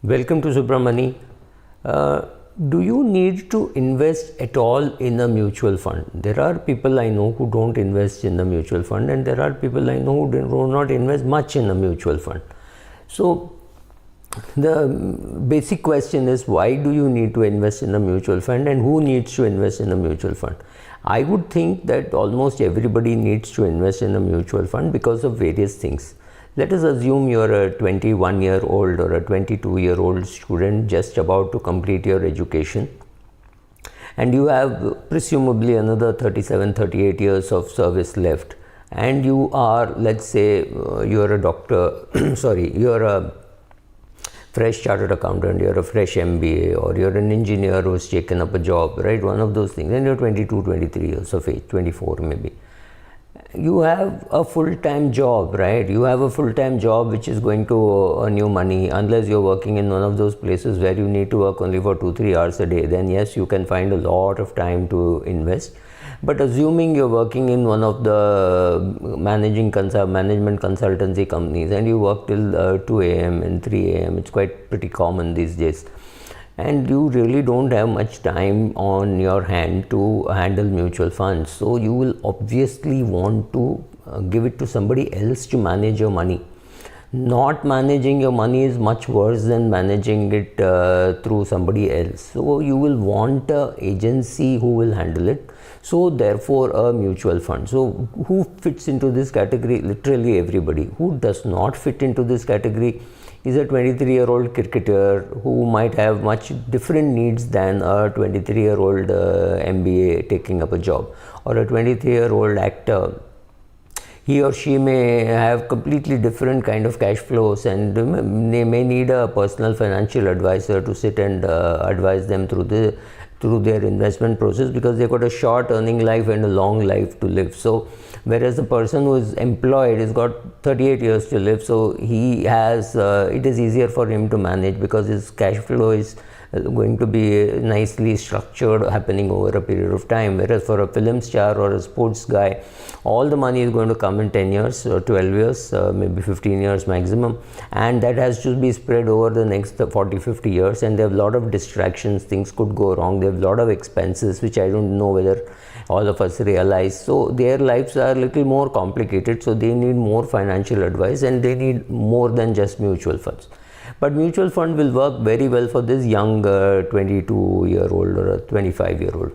Welcome to Subramani. Do you need to invest at all in a mutual fund? There are people I know who don't invest in the mutual fund, and there are people I know who do not invest much in a mutual fund. So the basic question is, why do you need to invest in a mutual fund, and who needs to invest in a mutual fund? I would think that almost everybody needs to invest in a mutual fund because of various things. Let us assume you are a 21-year-old or a 22-year-old student just about to complete your education, and you have presumably another 37-38 years of service left, and you are, let's say, you are a doctor sorry, you are a fresh chartered accountant, you're a fresh MBA, or you're an engineer who's taken up a job, right? One of those things. And you're 22, 23 years of age, 24 maybe. You have a full-time job, right? You have a full-time job which is going to earn you money, unless you're working in one of those places where you need to work only for 2-3 hours a day. Then yes, you can find a lot of time to invest. But assuming you're working in one of the management consultancy companies and you work till 2 a.m. and 3 a.m., it's pretty common these days, and you really don't have much time on your hand to handle mutual funds, so you will obviously want to give it to somebody else to manage your money. Not managing your money is much worse than managing it through somebody else. So you will want an agency who will handle it. So therefore a mutual fund. So who fits into this category? Literally everybody. Who does not fit into this category is a 23-year-old cricketer who might have much different needs than a 23-year-old MBA taking up a job, or a 23-year-old actor. He or she may have completely different kind of cash flows, and they may need a personal financial advisor to sit and advise them through their investment process, because they've got a short earning life and a long life to live. So whereas the person who is employed has got 38 years to live, so he has it is easier for him to manage because his cash flow is going to be nicely structured, happening over a period of time. Whereas for a film star or a sports guy, all the money is going to come in 10 years or 12 years, maybe 15 years maximum, and that has to be spread over the next 40-50 years, and there are a lot of distractions. Things could go wrong. There are a lot of expenses which I don't know whether all of us realize. So their lives are a little more complicated, so they need more financial advice, and they need more than just mutual funds. But mutual fund will work very well for this young 22-year-old or a 25-year-old.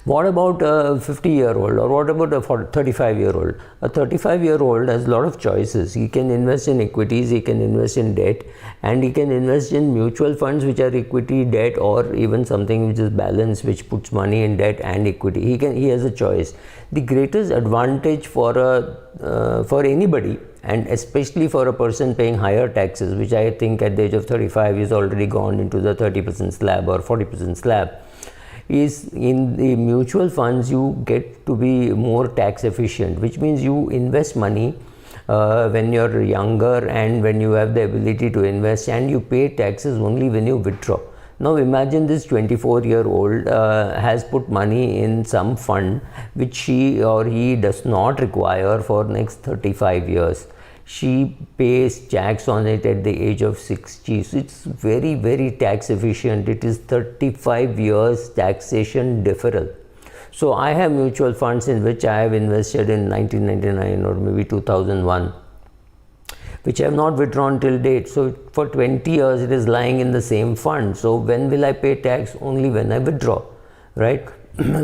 What about a 50-year-old, or what about a 35-year-old? A 35-year-old has a lot of choices. He can invest in equities, he can invest in debt, and he can invest in mutual funds which are equity, debt, or even something which is balanced, which puts money in debt and equity. He has a choice. The greatest advantage for anybody, and especially for a person paying higher taxes, which I think at the age of 35 is already gone into the 30% slab or 40% slab, is in the mutual funds you get to be more tax efficient, which means you invest money when you're younger and when you have the ability to invest, and you pay taxes only when you withdraw. Now imagine this 24-year-old has put money in some fund which she or he does not require for next 35 years. She pays tax on it at the age of 60. So it's very, very tax efficient. It is 35 years taxation deferral. So I have mutual funds in which I have invested in 1999 or maybe 2001, which I have not withdrawn till date. So for 20 years it is lying in the same fund. So when will I pay tax? Only when I withdraw, right?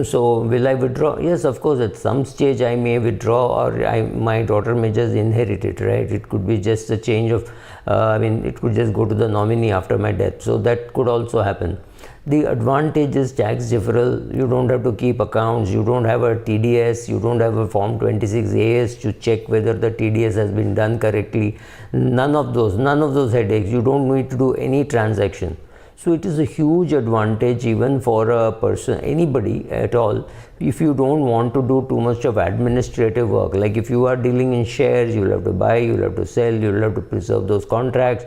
So will I withdraw? Yes, of course, at some stage I may withdraw, or my daughter may just inherit it, right? It could be just a change of, it could just go to the nominee after my death. So that could also happen. The advantage is tax deferral. You don't have to keep accounts. You don't have a TDS. You don't have a Form 26AS to check whether the TDS has been done correctly. None of those headaches. You don't need to do any transaction. So it is a huge advantage even for a person, anybody at all, if you don't want to do too much of administrative work. Like if you are dealing in shares, you will have to buy, you will have to sell, you will have to preserve those contracts,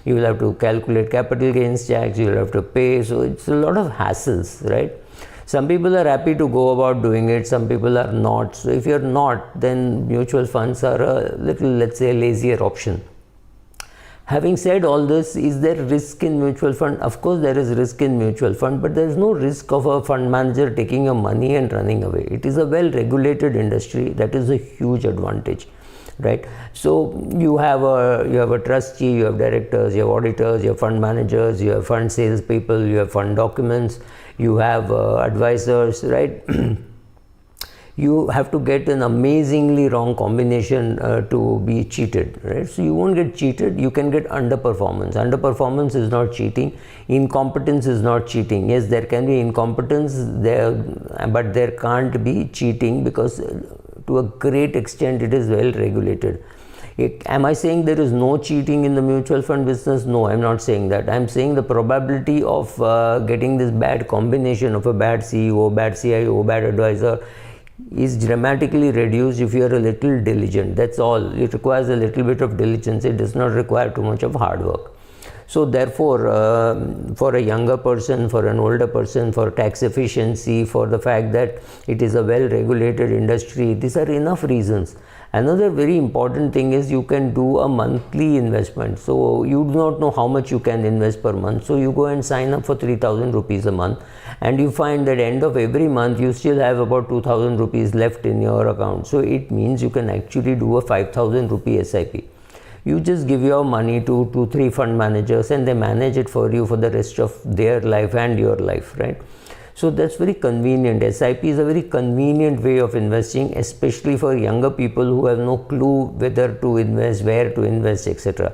you will have to calculate capital gains tax, you will have to pay. So it's a lot of hassles, right? Some people are happy to go about doing it, some people are not. So if you're not, then mutual funds are a little, let's say, lazier option. Having said all this, is there risk in mutual fund? Of course there is risk in mutual fund, but there is no risk of a fund manager taking your money and running away. It is a well regulated industry. That is a huge advantage, right? So you have a trustee, you have directors, you have auditors, you have fund managers, you have fund sales people, you have fund documents, you have advisors, right? You have to get an amazingly wrong combination to be cheated, right? So you won't get cheated, you can get underperformance. Underperformance is not cheating, incompetence is not cheating. Yes, there can be incompetence there, but there can't be cheating, because to a great extent it is well regulated. Am I saying there is no cheating in the mutual fund business? No, I'm not saying that. I'm saying the probability of getting this bad combination of a bad CEO, bad CIO, bad advisor is dramatically reduced if you are a little diligent. That's all. It requires a little bit of diligence. It does not require too much of hard work. So therefore, for a younger person, for an older person, for tax efficiency, for the fact that it is a well regulated industry, these are enough reasons. Another very important thing is you can do a monthly investment. So you do not know how much you can invest per month. So you go and sign up for 3,000 rupees a month, and you find that end of every month you still have about 2,000 rupees left in your account. So it means you can actually do a 5,000 rupee SIP. You just give your money to 2-3 fund managers, and they manage it for you for the rest of their life and your life, right? So that's very convenient. SIP is a very convenient way of investing, especially for younger people who have no clue whether to invest, where to invest, etc.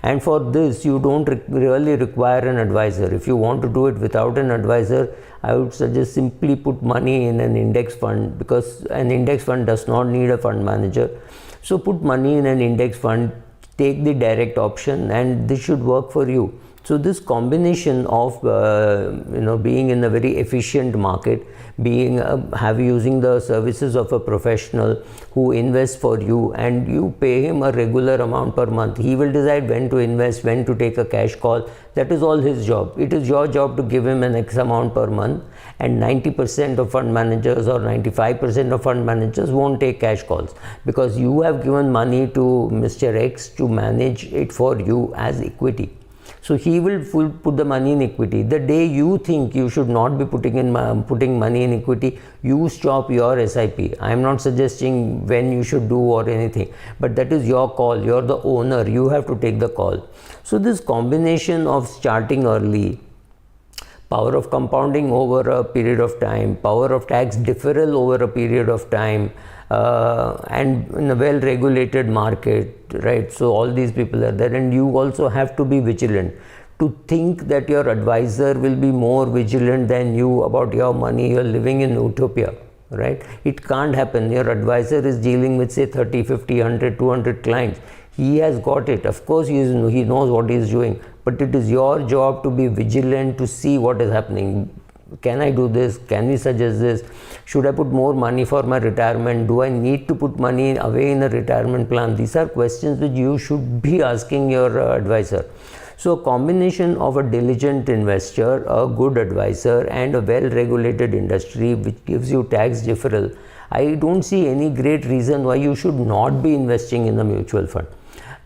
And for this, you don't really require an advisor. If you want to do it without an advisor, I would suggest simply put money in an index fund, because an index fund does not need a fund manager. So put money in an index fund, take the direct option, and this should work for you. So this combination of being in a very efficient market, using the services of a professional who invests for you, and you pay him a regular amount per month. He will decide when to invest, when to take a cash call. That is all his job. It is your job to give him an X amount per month, and 90% of fund managers or 95% of fund managers won't take cash calls, because you have given money to Mr. X to manage it for you as equity. So he will put the money in equity. The day you think you should not be putting money in equity, you stop your SIP. I am not suggesting when you should do or anything, but that is your call. You are the owner. You have to take the call. So this combination of starting early, power of compounding over a period of time, power of tax deferral over a period of time, and in a well regulated market, right? So all these people are there, and you also have to be vigilant. To think that your advisor will be more vigilant than you about your money, you're living in utopia, right? It can't happen. Your advisor is dealing with say 30, 50, 100, 200 clients. He has got it. Of course he knows what he is doing, but it is your job to be vigilant, to see what is happening. Can I do this? Can we suggest this? Should I put more money for my retirement? Do I need to put money away in a retirement plan? These are questions which you should be asking your advisor. So a combination of a diligent investor, a good advisor, and a well-regulated industry which gives you tax deferral, I don't see any great reason why you should not be investing in a mutual fund.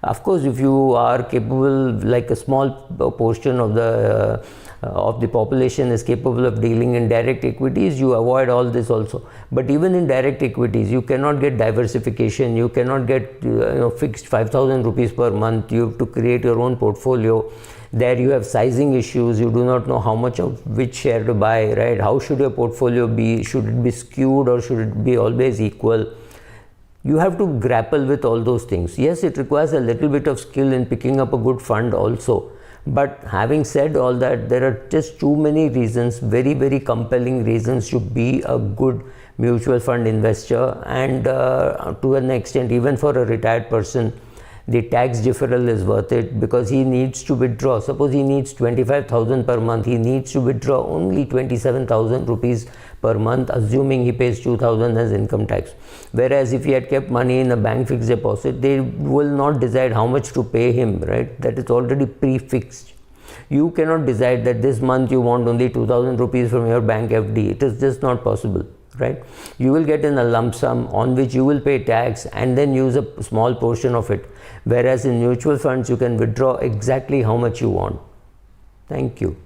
Of course, if you are capable, like a small portion of the population is capable of dealing in direct equities, you avoid all this also. But even in direct equities, you cannot get diversification. You cannot get fixed 5,000 rupees per month. You have to create your own portfolio. There you have sizing issues. You do not know how much of which share to buy, right? How should your portfolio be? Should it be skewed or should it be always equal? You have to grapple with all those things. Yes, it requires a little bit of skill in picking up a good fund also. But having said all that, there are just too many reasons, very, very compelling reasons to be a good mutual fund investor. And to an extent, even for a retired person, the tax deferral is worth it, because he needs to withdraw. Suppose he needs 25,000 per month, he needs to withdraw only 27,000 rupees per month, assuming he pays 2,000 as income tax. Whereas if he had kept money in a bank fixed deposit, they will not decide how much to pay him, right? That is already prefixed. You cannot decide that this month you want only 2,000 rupees from your bank FD. It is just not possible, right? You will get in a lump sum on which you will pay tax and then use a small portion of it, whereas in mutual funds you can withdraw exactly how much you want. Thank you.